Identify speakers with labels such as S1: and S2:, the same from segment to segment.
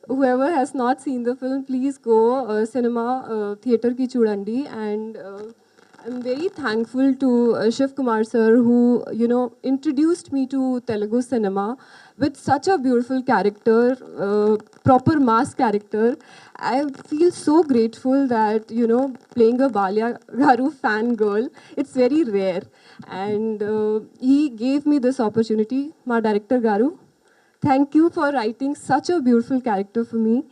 S1: whoever has not seen the film, please go cinema theater ki chudandi. And I'm very thankful to Shiv Kumar sir, who introduced me to Telugu cinema with such a beautiful character, proper mass character. I feel so grateful that playing a Balya Garu fan girl, it's very rare, and he gave me this opportunity, my director Garu. Thank you for writing such a beautiful character for me.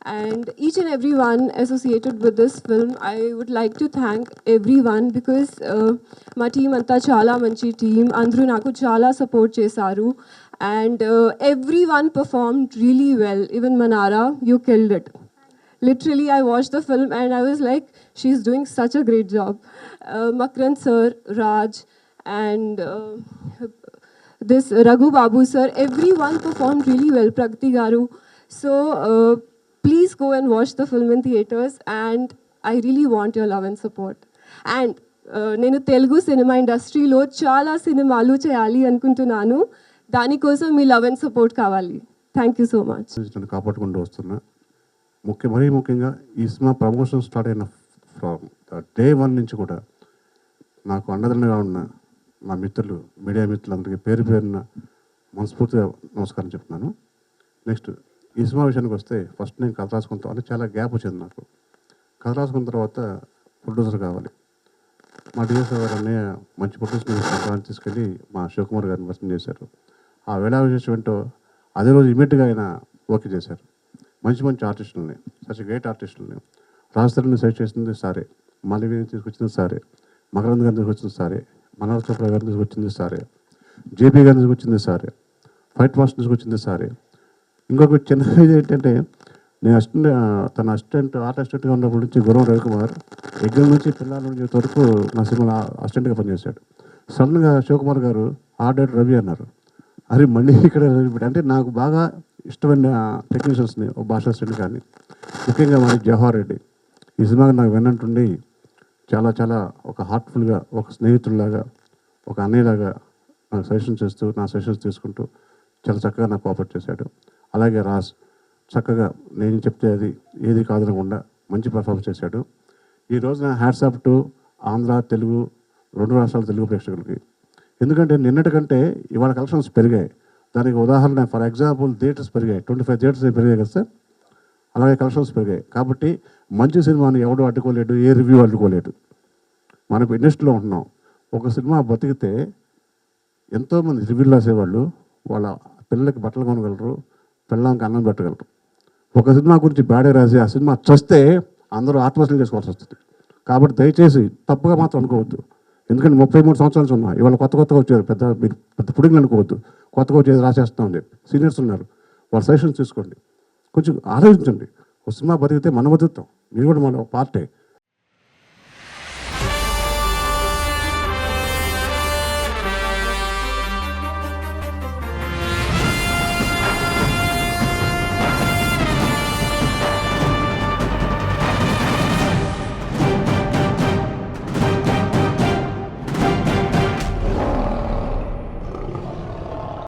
S1: And each and everyone associated with this film, I would like to thank everyone because my team anta chala manchi team. Andru naku chala support chesaru. And everyone performed really well. Even Manara, you killed it. Literally, I watched the film and I was like, she's doing such a great job. Makrand sir, Raj, and this Raghu Babu sir, everyone performed really well, Pragati Garu. So please go and watch the film in theaters, and I really want your love and support. And నేను Telugu cinema ఇండస్ట్రీలో చాలా సినిమాలు చేయాలి అనుకుంటున్నాను. దానికోసం మీ love and support కావాలి. Thank you so much.
S2: కాపాడుకుంటూ వస్తున్నా. మరీ ముఖ్యంగా ఈ సినిమా ప్రమోషన్ స్టార్ట్ అయిన డే 1 నుంచి కూడా నాకు అండదండగా ఉన్న నా మిత్రులు, మీడియా మిత్రులందరికీ పేరు పేరున మనస్ఫూర్తిగా నమస్కారం చెప్తున్నాను. నెక్స్ట్ ఈ సినిమా విషయానికి వస్తే ఫస్ట్ నేను కథ రాసుకుంటాను అంటే చాలా గ్యాప్ వచ్చింది నాకు. కథ రాసుకున్న తర్వాత ప్రొడ్యూసర్ కావాలి. మా డిఎస్ఆర్ గారు అన్నయ్య మంచి ప్రొడ్యూసర్ తీసుకెళ్ళి మా శివకుమార్ గారిని వర్తం చేశారు. ఆ వేళ విశేషం ఏంటో అదే రోజు ఇమీడియట్గా ఆయన ఓకే చేశారు. మంచి ఆర్టిస్టులని, సచ్ గ్రేట్ ఆర్టిస్టులని రాజస్థాన్ని సెలెక్ట్ చేసింది సారే, మాలవీని తీసుకొచ్చింది సారే, మకరంద్ గారిని తీసుకొచ్చింది సారే, మనోహర్ చోప్రా గారిని తీసుకొచ్చింది సారే, జేపీ గారిని తీసుకొచ్చింది సారే, ఫైట్ మాస్టర్ తీసుకొచ్చింది సారే. ఇంకొక చిన్న ఇది ఏంటంటే నేను తన ఆర్ట్ అసిస్టెంట్గా ఉన్నప్పటి నుంచి గురం రవికుమార్ దగ్గర నుంచి పిల్లల నుంచి వరకు నా సినిమాలో అసిస్టెంట్గా పనిచేశాడు. సడన్గా శివకుమార్ గారు ఆర్ట్ డైరెక్టర్ రవి అన్నారు. అది మళ్ళీ ఇక్కడ అంటే నాకు బాగా ఇష్టమైన టెక్నీషియన్స్ని ఒక భాషా అసిస్టెంట్ కానీ ముఖ్యంగా మరి జవహర్ రెడ్డి ఈ సినిమాకి నాకు విన్నట్టుండి చాలా చాలా ఒక హార్ట్ఫుల్గా, ఒక స్నేహితుల్లాగా, ఒక అన్నయ్యలాగా నాకు సజెషన్ చేస్తూ నా సజెషన్స్ తీసుకుంటూ చాలా చక్కగా నాకు కోఆపరేట్ చేశాడు. అలాగే రాజ్ చక్కగా నేను చెప్తే అది ఏది కాదనకుండా మంచి పర్ఫార్మెన్స్ చేశాడు. ఈ రోజున hats off to Andhra, Telugu 2 రాష్ట్రాల తెలుగు ప్రేక్షకులకి. ఎందుకంటే నిన్నటికంటే ఇవాళ కలెక్షన్స్ పెరిగాయి. దానికి ఉదాహరణ ఫర్ ఎగ్జాంపుల్ థియేటర్స్ పెరిగాయి, 25 థియేటర్స్ పెరిగాయి కదా సార్. అలాగే కలెక్షన్స్ పెరిగాయి. కాబట్టి మంచి సినిమాని ఎవడు అడ్డుకోలేడు, ఏ రివ్యూ అడ్డుకోలేడు. మనకు ఇండస్ట్రీలో ఉంటున్నాం. ఒక సినిమా బతికితే ఎంతోమంది రివ్యూలు రాసేవాళ్ళు వాళ్ళ పిల్లలకి బట్టలు కొనగలరు, పిల్లలకి అన్నం పెట్టగలరు. ఒక సినిమా గురించి బ్యాడే రాసి ఆ సినిమా చస్తే అందరూ ఆత్మహత్యలు చేసుకోవాల్సి వస్తుంది. కాబట్టి దయచేసి తప్పుగా మాత్రం అనుకోవద్దు. ఎందుకంటే 33 సంవత్సరాలు ఉన్నా ఇవాళ కొత్తగా వచ్చారు, పెద్ద పుడింగ్లు అనుకోవద్దు. కొత్తగా వచ్చేది రాసేస్తాం చెప్పి సీనియర్స్ ఉన్నారు, వాళ్ళ సజెషన్స్ తీసుకోండి, కొంచెం ఆలోచించండి. ఒక సినిమా బతికితే మనం బతుకుతాం, మీరు కూడా మన పార్టే.